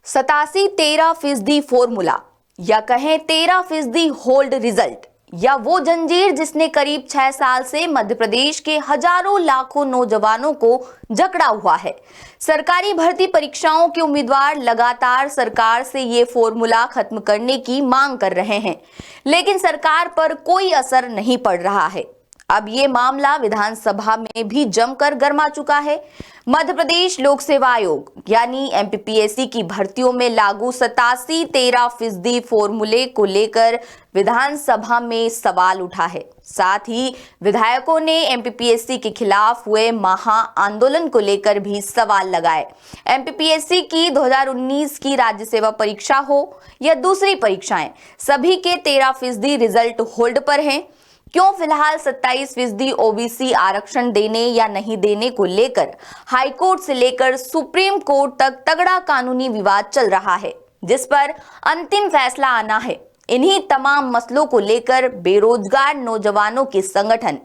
87-13% formula या कहें 13% hold result या वो जंजीर जिसने करीब 6 साल से मध्य प्रदेश के हजारों लाखों नौजवानों को जकड़ा हुआ है। सरकारी भर्ती परीक्षाओं के उम्मीदवार लगातार सरकार से ये फॉर्मूला खत्म करने की मांग कर रहे हैं, लेकिन सरकार पर कोई असर नहीं पड़ रहा है। अब ये मामला विधानसभा में भी जमकर गर्मा चुका है। मध्य प्रदेश लोक सेवा आयोग यानी एमपीपीएससी की भर्तियों में लागू 87-13% फॉर्मूले को लेकर विधानसभा में सवाल उठा है। साथ ही विधायकों ने एमपीपीएससी के खिलाफ हुए महा आंदोलन को लेकर भी सवाल लगाए। एमपीपीएससी की 2019 की राज्य सेवा परीक्षा हो या दूसरी परीक्षाएं, सभी के 13% रिजल्ट होल्ड पर हैं। क्यों फिलहाल 27% ओबीसी आरक्षण देने या नहीं देने को लेकर हाईकोर्ट से लेकर सुप्रीम कोर्ट तक तगड़ा कानूनी विवाद चल रहा है, जिस पर अंतिम फैसला आना है। इन्हीं तमाम मसलों को लेकर बेरोजगार नौजवानों के संगठन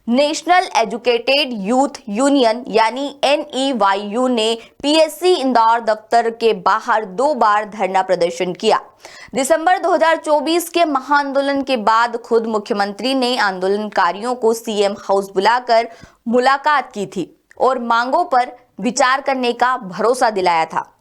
नेशनल एजुकेटेड यूथ यूनियन यानी NEYU ने पीएससी इंदौर दफ्तर के बाहर 2 बार धरना प्रदर्शन किया। दिसंबर 2024 के महाआंदोलन के बाद खुद मुख्यमंत्री ने आंदोलनकारियों को सीएम हाउस बुलाकर मुलाकात की थी और मांगों पर विचार करने का भरोसा दिलाया था,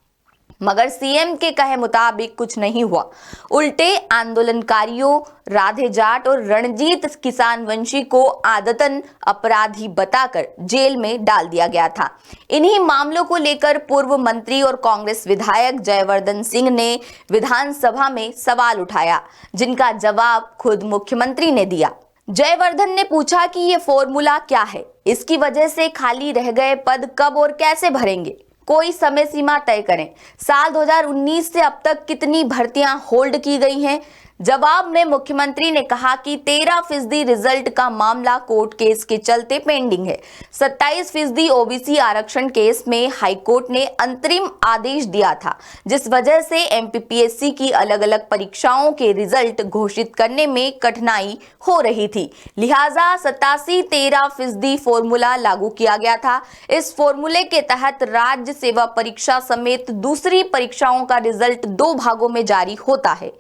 मगर सीएम के कहे मुताबिक कुछ नहीं हुआ। उल्टे आंदोलनकारियों राधे जाट और रणजीत किसान वंशी को आदतन अपराधी बताकर जेल में डाल दिया गया था। इन्हीं मामलों को लेकर पूर्व मंत्री और कांग्रेस विधायक जयवर्धन सिंह ने विधानसभा में सवाल उठाया, जिनका जवाब खुद मुख्यमंत्री ने दिया। जयवर्धन ने पूछा कि ये फॉर्मूला क्या है, इसकी वजह से खाली रह गए पद कब और कैसे भरेंगे, कोई समय सीमा तय करें। साल 2019 से अब तक कितनी भर्तियां होल्ड की गई हैं? जवाब में मुख्यमंत्री ने कहा कि 13% रिजल्ट का मामला कोर्ट केस के चलते पेंडिंग है। 27% ओबीसी आरक्षण केस में हाईकोर्ट ने अंतरिम आदेश दिया था, जिस वजह से एमपीपीएससी की अलग अलग परीक्षाओं के रिजल्ट घोषित करने में कठिनाई हो रही थी। लिहाजा 87-13% फॉर्मूला लागू किया गया था। इस फॉर्मूले के तहत राज्य सेवा परीक्षा समेत दूसरी परीक्षाओं का रिजल्ट 2 भागों में जारी होता है।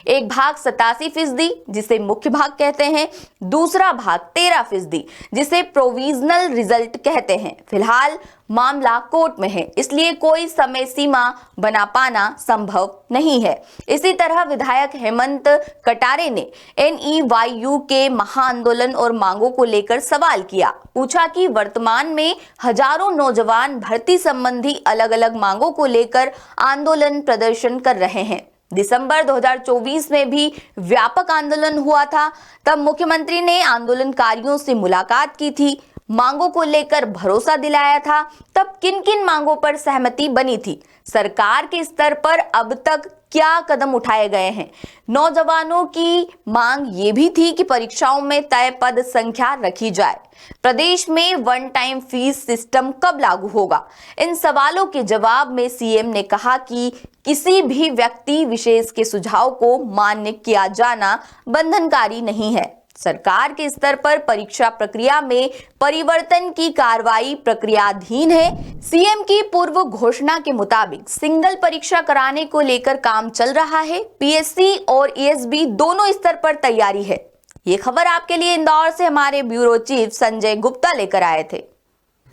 एक भाग 87% जिसे मुख्य भाग कहते हैं, दूसरा भाग 13% जिसे प्रोविजनल रिजल्ट कहते हैं। फिलहाल मामला कोर्ट में है, इसलिए कोई समय सीमा बना पाना संभव नहीं है। इसी तरह विधायक हेमंत कटारे ने NEYU के महाआंदोलन और मांगों को लेकर सवाल किया। पूछा कि वर्तमान में हजारों नौजवान भर्ती संबंधी अलग अलग मांगों को लेकर आंदोलन प्रदर्शन कर रहे हैं। दिसंबर 2024 में भी व्यापक आंदोलन हुआ था। तब मुख्यमंत्री ने आंदोलनकारियों से मुलाकात की थी, मांगों को लेकर भरोसा दिलाया था। तब किन किन मांगों पर सहमति बनी थी? सरकार के स्तर पर अब तक क्या कदम उठाए गए हैं? नौजवानों की मांग ये भी थी कि परीक्षाओं में तय पद संख्या रखी जाए। प्रदेश में वन टाइम फीस सिस्टम कब लागू होगा? इन सवालों के जवाब में सीएम ने कहा कि किसी भी व्यक्ति विशेष के सुझाव को मान्य किया जाना बंधनकारी नहीं है। सरकार के स्तर पर परीक्षा प्रक्रिया में परिवर्तन की कार्रवाई प्रक्रियाधीन है। सीएम की पूर्व घोषणा के मुताबिक सिंगल परीक्षा कराने को लेकर काम चल रहा है। पीएससी और ईएसबी दोनों स्तर पर तैयारी है। ये खबर आपके लिए इंदौर से हमारे ब्यूरो चीफ संजय गुप्ता लेकर आए थे।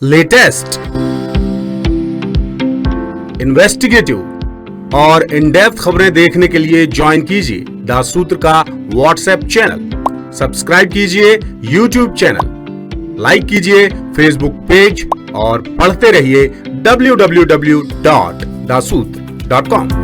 लेटेस्ट, इन्वेस्टिगेटिव और इन डेप्थ खबरें देखने के लिए ज्वाइन कीजिए द सूत्र का व्हाट्सएप चैनल, सब्सक्राइब कीजिए यूट्यूब चैनल, लाइक कीजिए फेसबुक पेज और पढ़ते रहिए www.daसूत्र.com।